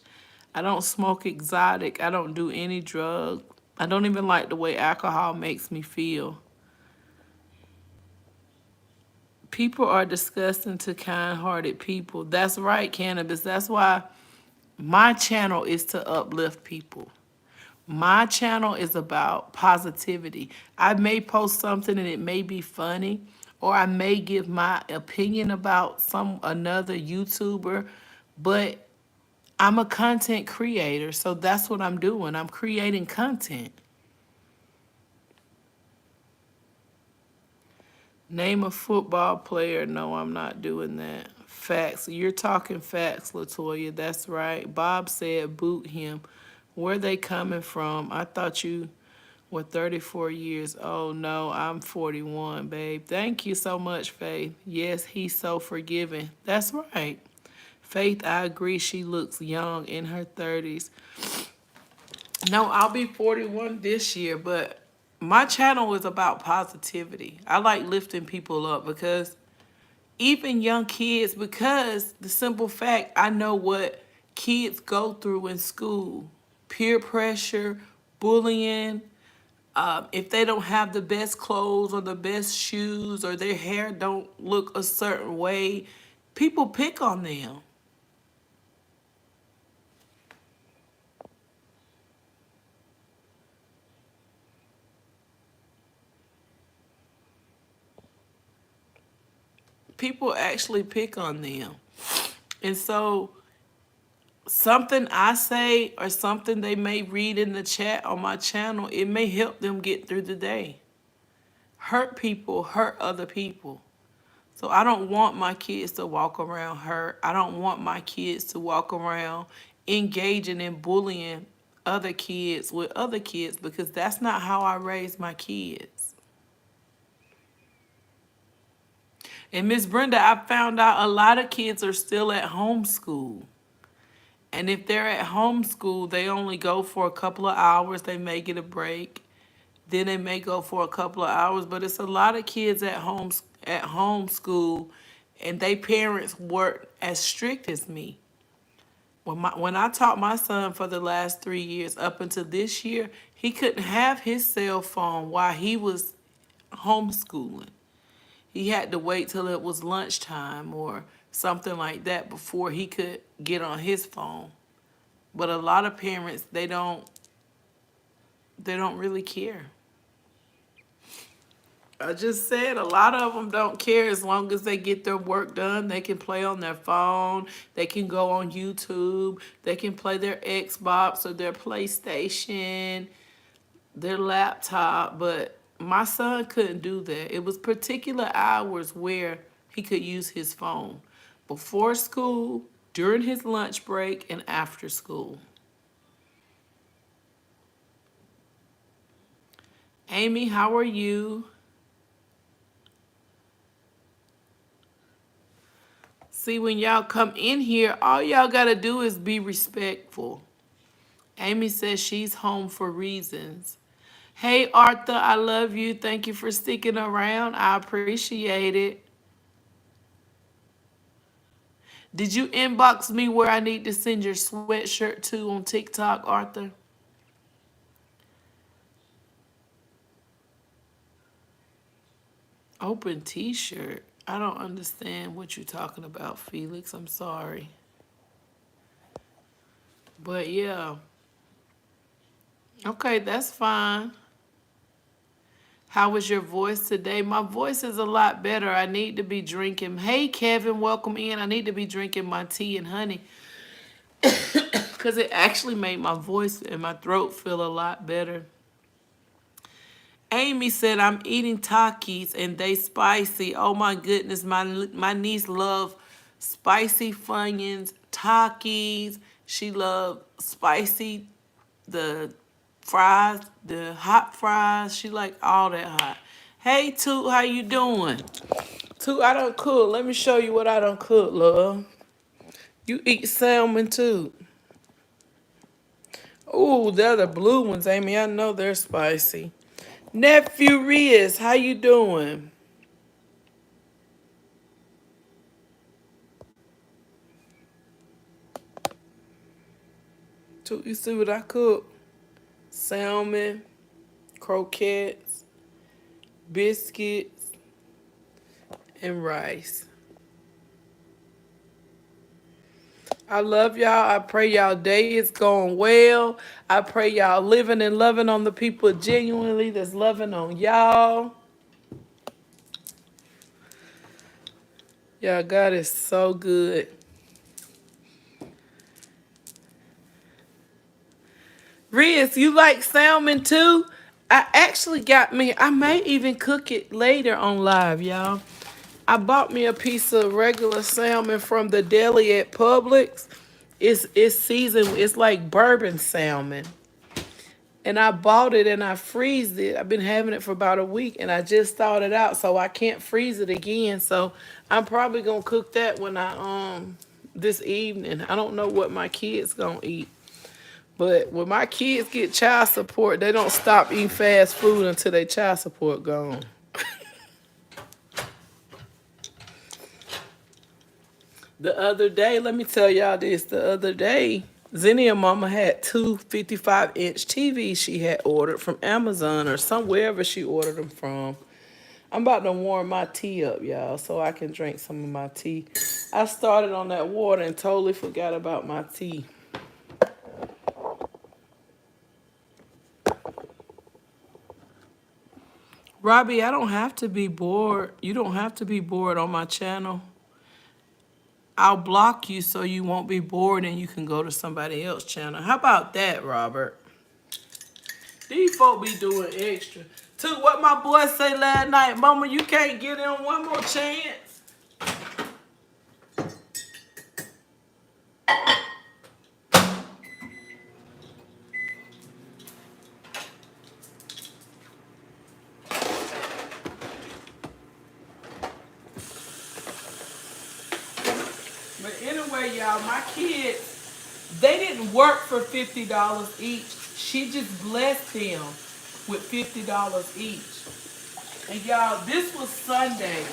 I don't smoke exotic. I don't do any drug. I don't even like the way alcohol makes me feel. People are disgusting to kind-hearted people. That's right, cannabis. That's why my channel is to uplift people. My channel is about positivity. I may post something and it may be funny, or I may give my opinion about some another YouTuber, but I'm a content creator, so that's what I'm doing. I'm creating content. Name a football player. No, I'm not doing that. Facts. You're talking facts, Latoya. That's right. Bob said boot him. Where they coming from? I thought you were 34 years old. No, I'm 41, babe. Thank you so much, Faith. Yes, he's so forgiving. That's right. Faith, I agree. She looks young in her 30s. No, I'll be 41 this year, but my channel is about positivity. I like lifting people up because even young kids, because the simple fact I know what kids go through in school, peer pressure, bullying, if they don't have the best clothes or the best shoes or their hair don't look a certain way, people pick on them. People actually pick on them. And so something I say or something they may read in the chat on my channel, it may help them get through the day. Hurt people hurt other people. So I don't want my kids to walk around hurt. I don't want my kids to walk around engaging in bullying other kids with other kids because that's not how I raise my kids. And Miss Brenda, I found out a lot of kids are still at homeschool. And if they're at homeschool, they only go for a couple of hours. They may get a break. Then they may go for a couple of hours. But it's a lot of kids at homeschool, and they parents weren't as strict as me. When I taught my son for the last 3 years up until this year, he couldn't have his cell phone while he was homeschooling. He had to wait till it was lunchtime or something like that before he could get on his phone. But a lot of parents, they don't really care. I just said a lot of them don't care as long as they get their work done. They can play on their phone. They can go on YouTube. They can play their Xbox or their PlayStation, their laptop. But my son couldn't do that. It was particular hours where he could use his phone before school, during his lunch break, and after school. Amy, how are you? See, when y'all come in here, all y'all gotta do is be respectful. Amy says she's home for reasons. Hey, Arthur, I love you. Thank you for sticking around. I appreciate it. Did you inbox me where I need to send your sweatshirt to on TikTok, Arthur? Open t-shirt. I don't understand what you're talking about, Felix. I'm sorry. But yeah. Okay, that's fine. How was your voice today? My voice is a lot better. I need to be drinking. Hey, Kevin, welcome in. I need to be drinking my tea and honey because it actually made my voice and my throat feel a lot better. Amy said, I'm eating Takis and they spicy. Oh my goodness, my niece love spicy Funyuns, Takis. She love spicy, the fries, the hot fries. She like all that hot. Hey, Toot, how you doing? Toot, I don't cook. Let me show you what I don't cook, love. You eat salmon too. Ooh, they're the blue ones, Amy. I know they're spicy. Nephew Riz, how you doing? Toot, you see what I cook? Salmon, croquettes, biscuits, and rice. I love y'all. I pray y'all day is going well. I pray y'all living and loving on the people genuinely that's loving on y'all. Y'all, God is so good. Riz, you like salmon too? I actually got me, I may even cook it later on live, y'all. I bought me a piece of regular salmon from the deli at Publix. It's seasoned, it's like bourbon salmon. And I bought it and I freezed it. I've been having it for about a week and I just thawed it out, so I can't freeze it again. So I'm probably gonna cook that when I this evening. I don't know what my kids gonna eat. But when my kids get child support, they don't stop eating fast food until their child support gone. The other day, let me tell y'all this. The other day, Zennia mama had two 55-inch TVs she had ordered from Amazon or wherever she ordered them from. I'm about to warm my tea up, y'all, so I can drink some of my tea. I started on that water and totally forgot about my tea. Robbie, I don't have to be bored. You don't have to be bored on my channel. I'll block you so you won't be bored and you can go to somebody else's channel. How about that, Robert? These folk be doing extra. Took what my boy say last night. Mama, you can't get in one more chance. But anyway, y'all, my kids, they didn't work for $50 each. She just blessed them with $50 each. And y'all, this was Sunday.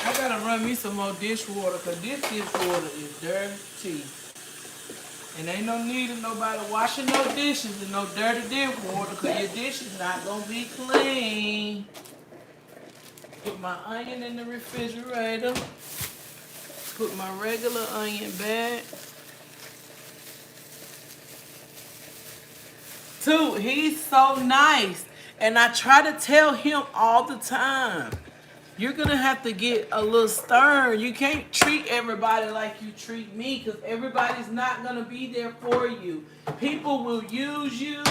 I gotta run me some more dishwater because this dishwater is dirty. And ain't no need of nobody washing no dishes in no dirty dishwater because your dish is not gonna be clean. Put my onion in the refrigerator. Put my regular onion back. Dude, he's so nice. And I try to tell him all the time, you're gonna have to get a little stern. You can't treat everybody like you treat me because everybody's not gonna be there for you. People will use you.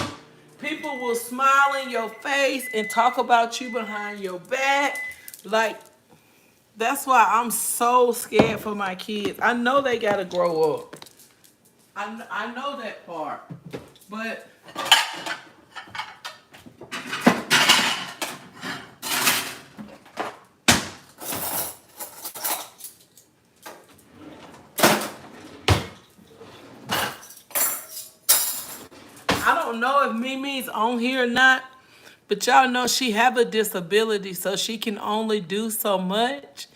People will smile in your face and talk about you behind your back. Like, that's why I'm so scared for my kids. I know they gotta grow up. I know that part. But I don't know if Mimi's on here or not, But y'all know she have a disability, so she can only do so much.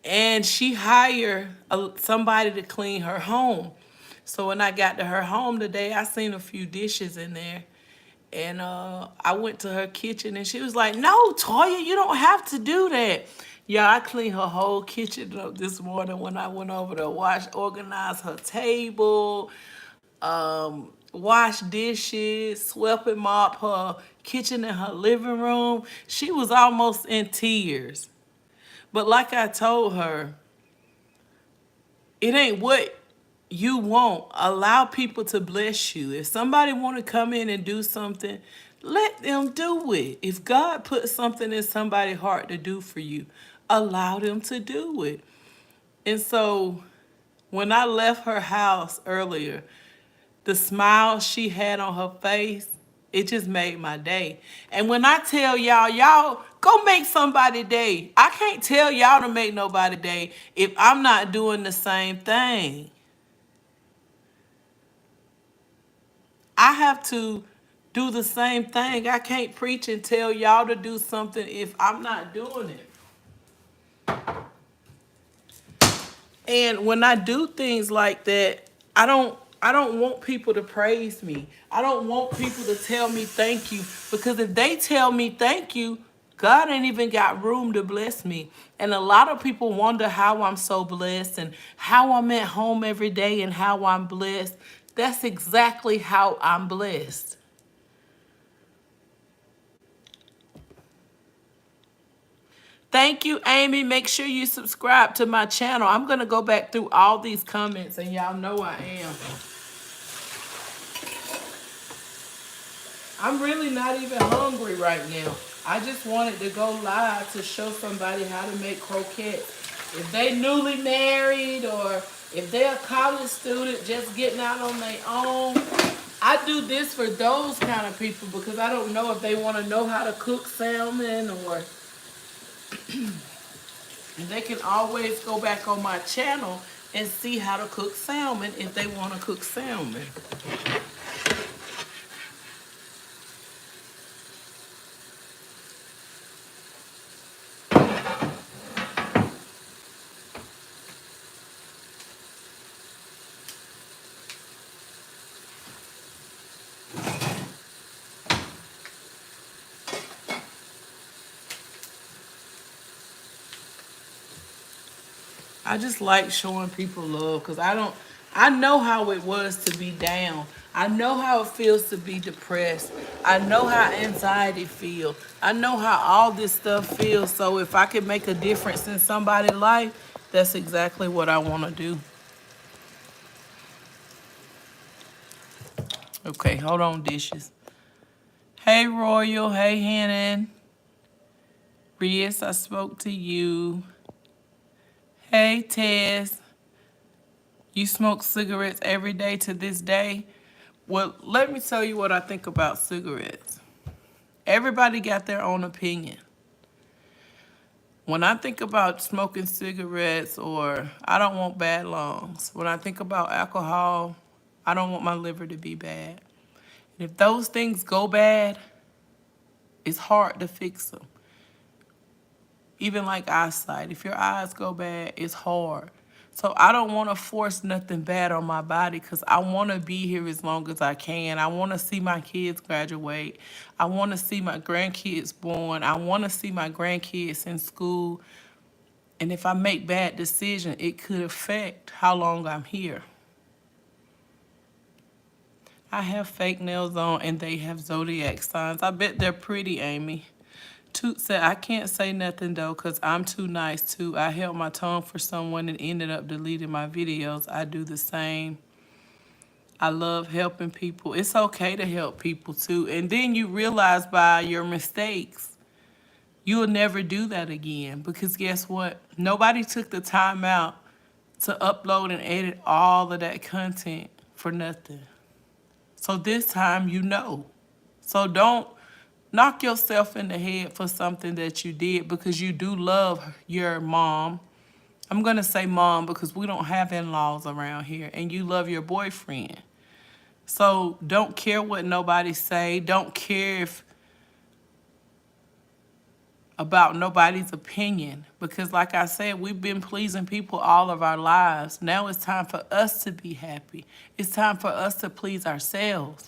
And she hired somebody to clean her home. So when I got to her home today, I seen a few dishes in there. And I went to her kitchen and she was like, "No, Toya, you don't have to do that." Yeah, I cleaned her whole kitchen up this morning when I went over to organize her table, wash dishes, swept and mop her kitchen and her living room. She was almost in tears. But like I told her, it ain't what you want. Allow people to bless you. If somebody want to come in and do something, let them do it. If God put something in somebody's heart to do for you, allow them to do it. And so when I left her house earlier, the smile she had on her face, it just made my day. And when I tell y'all, y'all go make somebody day. I can't tell y'all to make nobody day if I'm not doing the same thing. I have to do the same thing. I can't preach and tell y'all to do something if I'm not doing it. And when I do things like that, I don't want people to praise me. I don't want people to tell me thank you, because if they tell me thank you, God ain't even got room to bless me. And a lot of people wonder how I'm so blessed and how I'm at home every day and how I'm blessed. That's exactly how I'm blessed. Thank you, Amy. Make sure you subscribe to my channel. I'm going to go back through all these comments, and y'all know I am. I'm really not even hungry right now. I just wanted to go live to show somebody how to make croquettes. If they newly married or if they're a college student just getting out on their own, I do this for those kind of people because I don't know if they want to know how to cook salmon or... And they can always go back on my channel and see how to cook salmon if they want to cook salmon. I just like showing people love because I know how it was to be down. I know how it feels to be depressed. I know how anxiety feels. I know how all this stuff feels. So if I can make a difference in somebody's life, that's exactly what I want to do. Okay, hold on, dishes. Hey, Royal. Hey, Hannon. Riz, I spoke to you. Hey, Tess. You smoke cigarettes every day to this day? Well, let me tell you what I think about cigarettes. Everybody got their own opinion. When I think about smoking cigarettes, or I don't want bad lungs. When I think about alcohol, I don't want my liver to be bad. And if those things go bad, it's hard to fix them. Even like eyesight, if your eyes go bad, it's hard. So I don't want to force nothing bad on my body because I want to be here as long as I can. I want to see my kids graduate. I want to see my grandkids born. I want to see my grandkids in school. And if I make bad decisions, it could affect how long I'm here. I have fake nails on and they have zodiac signs. I bet they're pretty, Amy. Toot said, I can't say nothing though, because I'm too nice too. I held my tongue for someone and ended up deleting my videos. I do the same. I love helping people. It's okay to help people too. And then you realize by your mistakes, you'll never do that again. Because guess what? Nobody took the time out to upload and edit all of that content for nothing. So this time you know. So don't knock yourself in the head for something that you did because you do love your mom. I'm going to say mom because we don't have in-laws around here. And you love your boyfriend. So don't care what nobody say. Don't care if about nobody's opinion, because like I said, we've been pleasing people all of our lives. Now it's time for us to be happy. It's time for us to please ourselves.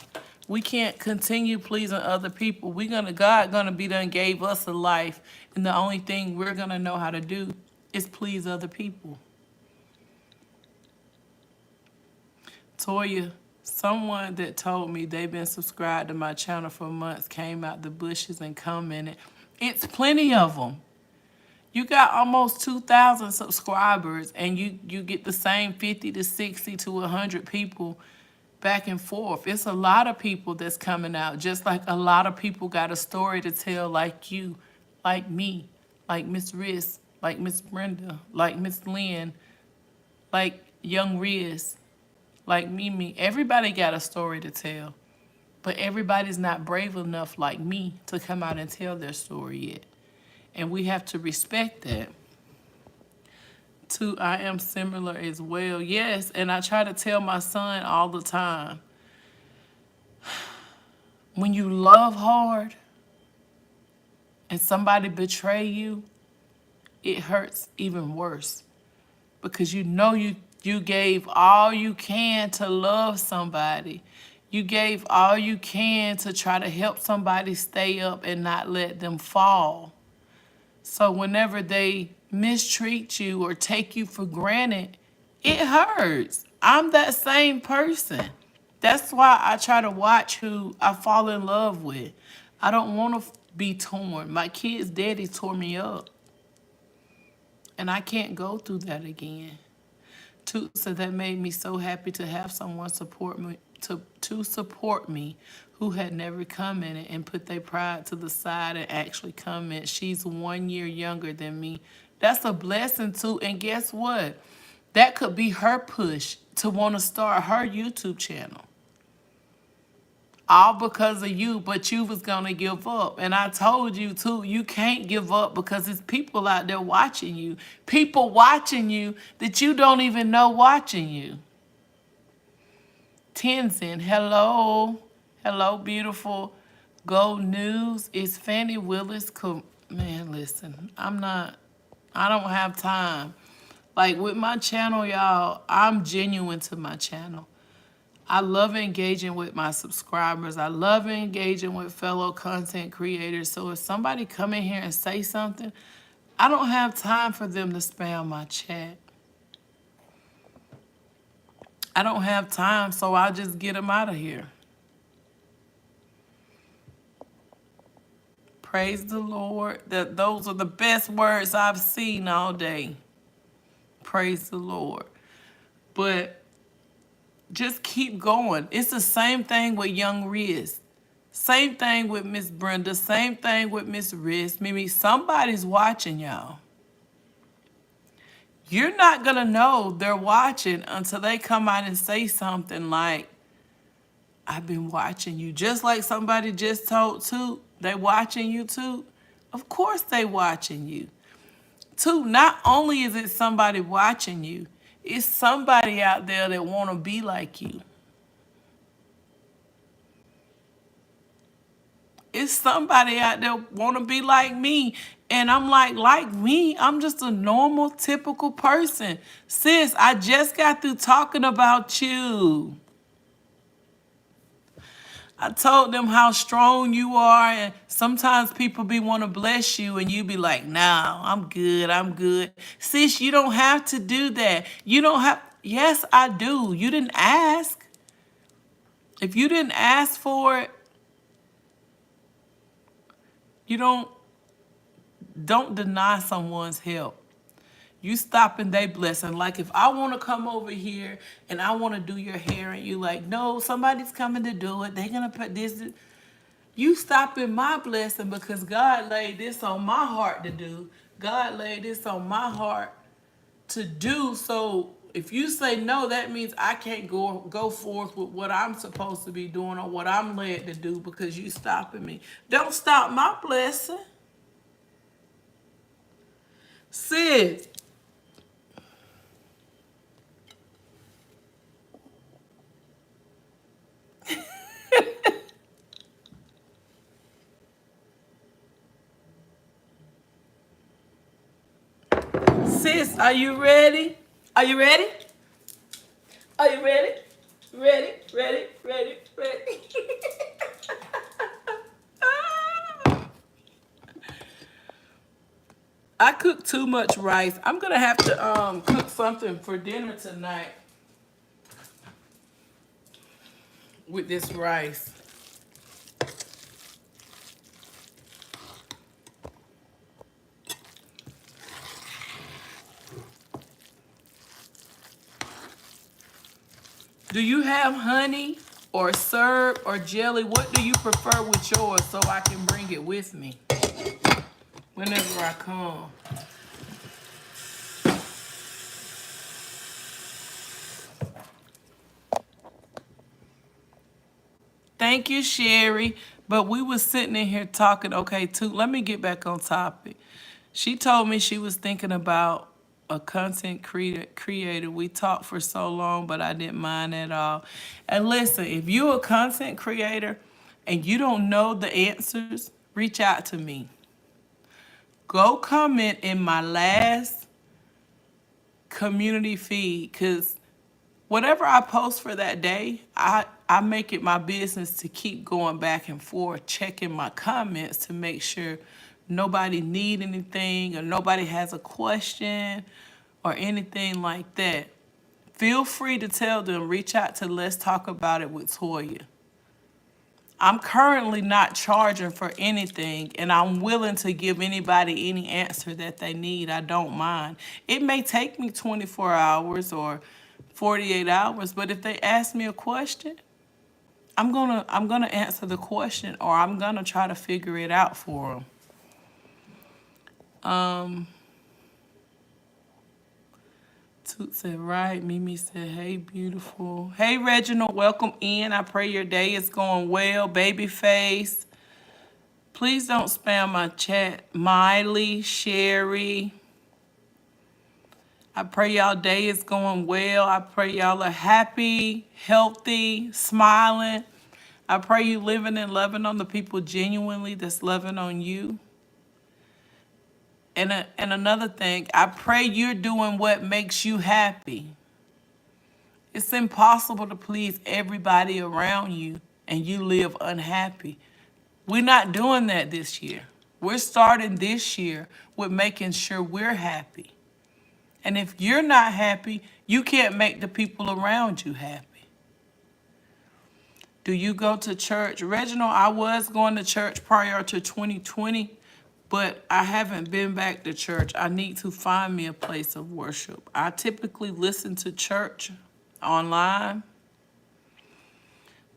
We can't continue pleasing other people. God gonna be done gave us a life, and the only thing we're gonna know how to do is please other people. Toya, someone that told me they've been subscribed to my channel for months came out the bushes and commented. It's plenty of them. You got almost 2,000 subscribers, and you get the same 50 to 60 to 100 people back and forth. It's a lot of people that's coming out, just like a lot of people got a story to tell, like you, like me, like Miss Riz, like Miss Brenda, like Miss Lynn, like Young Riz, like Mimi. Everybody got a story to tell, but everybody's not brave enough like me to come out and tell their story yet. And we have to respect that. Too, I am similar as well. Yes, and I try to tell my son all the time, when you love hard and somebody betray you, it hurts even worse, because you know you gave all you can to love somebody. You gave all you can to try to help somebody stay up and not let them fall. So whenever they mistreat you or take you for granted, it hurts. I'm that same person. That's why I try to watch who I fall in love with. I don't want to be torn. My kid's daddy tore me up, and I can't go through that again. So that made me so happy to have someone support me, to support me, who had never commented and put their pride to the side and actually comment. She's 1 year younger than me. That's a blessing too. And guess what? That could be her push to want to start her YouTube channel. All because of you, but you was going to give up. And I told you too, you can't give up, because it's people out there watching you. People watching you that you don't even know watching you. Tenzin, hello. Hello, beautiful. Gold News. It's Fannie Willis. Man, listen, I don't have time. Like with my channel, y'all, I'm genuine to my channel. I love engaging with my subscribers. I love engaging with fellow content creators. So if somebody come in here and say something, I don't have time for them to spam my chat. I don't have time, so I'll just get them out of here. Praise the Lord. Those are the best words I've seen all day. Praise the Lord. But just keep going. It's the same thing with Young Riz. Same thing with Miss Brenda. Same thing with Miss Riz. Maybe somebody's watching y'all. You're not going to know they're watching until they come out and say something like, I've been watching you. Just like somebody just told too, they watching you too. Of course they watching you. Too, not only is it somebody watching you, it's somebody out there that want to be like you. It's somebody out there want to be like me. And I'm like me, I'm just a normal, typical person. Sis, I just got through talking about you. I told them how strong you are, and sometimes people want to bless you, and you be like, nah, I'm good, I'm good. Sis, you don't have to do that. You don't have, yes, I do. You didn't ask. If you didn't ask for it, you don't deny someone's help. You stopping their blessing. Like if I want to come over here and I want to do your hair, and you like, no, somebody's coming to do it. They're going to put this. You stopping my blessing because God laid this on my heart to do. God laid this on my heart to do. So if you say no, that means I can't go forth with what I'm supposed to be doing or what I'm led to do, because you stopping me. Don't stop my blessing. Sid. Sis, are you ready? Are you ready? Are you ready? Ready, ready, ready, ready. I cooked too much rice. I'm gonna have to cook something for dinner tonight with this rice. Do you have honey or syrup or jelly? What do you prefer with yours so I can bring it with me whenever I come? Thank you, Sherry. But we was sitting in here talking. Okay, too. Let me get back on topic. She told me she was thinking about a content creator. We talked for so long, but I didn't mind at all. And listen, if you're a content creator and you don't know the answers, reach out to me. Go comment in my last community feed, because whatever I post for that day, I make it my business to keep going back and forth, checking my comments to make sure nobody need anything or nobody has a question or anything like that. Feel free to tell them, reach out to Let's Talk About It with Toya. I'm currently not charging for anything, and I'm willing to give anybody any answer that they need. I don't mind. It may take me 24 hours or 48 hours, but if they ask me a question, I'm gonna answer the question, or I'm gonna try to figure it out for them. Toot said, right. Mimi said, hey, beautiful. Hey, Reginald, welcome in. I pray your day is going well. Babyface. Please don't spam my chat. Miley, Sherry. I pray y'all day is going well. I pray y'all are happy, healthy, smiling. I pray you living and loving on the people genuinely that's loving on you. And another thing, I pray you're doing what makes you happy. It's impossible to please everybody around you and you live unhappy. We're not doing that this year. We're starting this year with making sure we're happy. And if you're not happy, you can't make the people around you happy. Do you go to church? Reginald, I was going to church prior to 2020, but I haven't been back to church. I need to find me a place of worship. I typically listen to church online.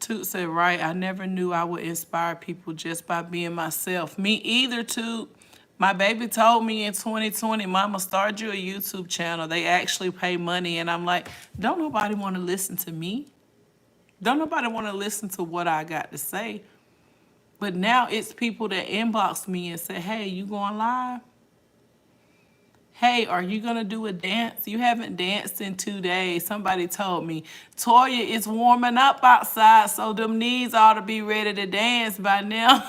Toot said, right, I never knew I would inspire people just by being myself. Me either, Toot. My baby told me in 2020, Mama, start you a YouTube channel. They actually pay money. And I'm like, don't nobody want to listen to me. Don't nobody want to listen to what I got to say. But now it's people that inbox me and say, hey, you going live? Hey, are you going to do a dance? You haven't danced in 2 days. Somebody told me, Toya, it's warming up outside, so them knees ought to be ready to dance by now.